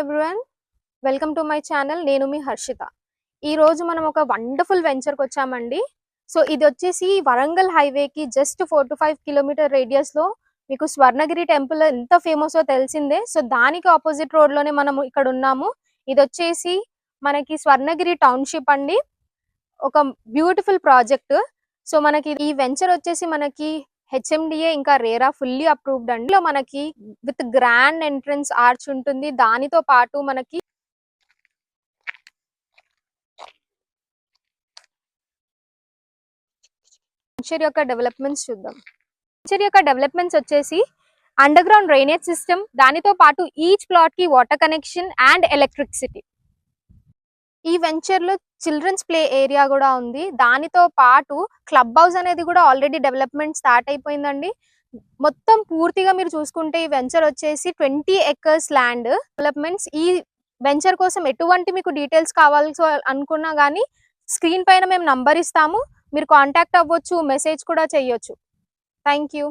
Everyone, welcome to my channel. నేను మీ హర్షిత. ఈ రోజు మనం ఒక వండర్ఫుల్ వెంచర్కి వచ్చామండి. సో ఇది వచ్చేసి వరంగల్ హైవేకి జస్ట్ 4 to 5 కిలోమీటర్ రేడియస్ లో మీకు స్వర్ణగిరి టెంపుల్ ఎంత ఫేమసో తెలిసిందే. సో దానికి ఆపోజిట్ రోడ్ లోనే మనం ఇక్కడ ఉన్నాము. ఇది వచ్చేసి మనకి స్వర్ణగిరి టౌన్షిప్ అండి. ఒక బ్యూటిఫుల్ ప్రాజెక్ట్. సో మనకి ఈ వెంచర్ వచ్చేసి మనకి హెచ్ఎండిఏ ఇంకా రేరా ఫుల్లీ అప్రూవ్డ్ అండి. మనకి విత్ గ్రాండ్ ఎంట్రన్స్ ఆర్చ్ ఉంటుంది. దానితో పాటు మనకి వెంచర్ యొక్క డెవలప్మెంట్స్ చూద్దాం. వెంచర్ యొక్క డెవలప్మెంట్స్ వచ్చేసి అండర్ గ్రౌండ్ డ్రైనేజ్ సిస్టమ్, దానితో పాటు ఈచ్ ప్లాట్ కి వాటర్ కనెక్షన్ అండ్ ఎలక్ట్రిసిటీ. ఈ వెంచర్ లో చిల్డ్రన్స్ ప్లే ఏరియా కూడా ఉంది. దానితో పాటు క్లబ్ హౌస్ అనేది కూడా ఆల్రెడీ డెవలప్మెంట్ స్టార్ట్ అయిపోయిందండి. మొత్తం పూర్తిగా మీరు చూసుకుంటే ఈ వెంచర్ వచ్చేసి 20 acres ల్యాండ్ డెవలప్మెంట్స్. ఈ వెంచర్ కోసం ఎటువంటి మీకు డీటెయిల్స్ కావాల్సి అనుకున్నా కానీ స్క్రీన్ పైన మేము నంబర్ ఇస్తాము. మీరు కాంటాక్ట్ అవ్వచ్చు, మెసేజ్ కూడా చేయొచ్చు. Thank you.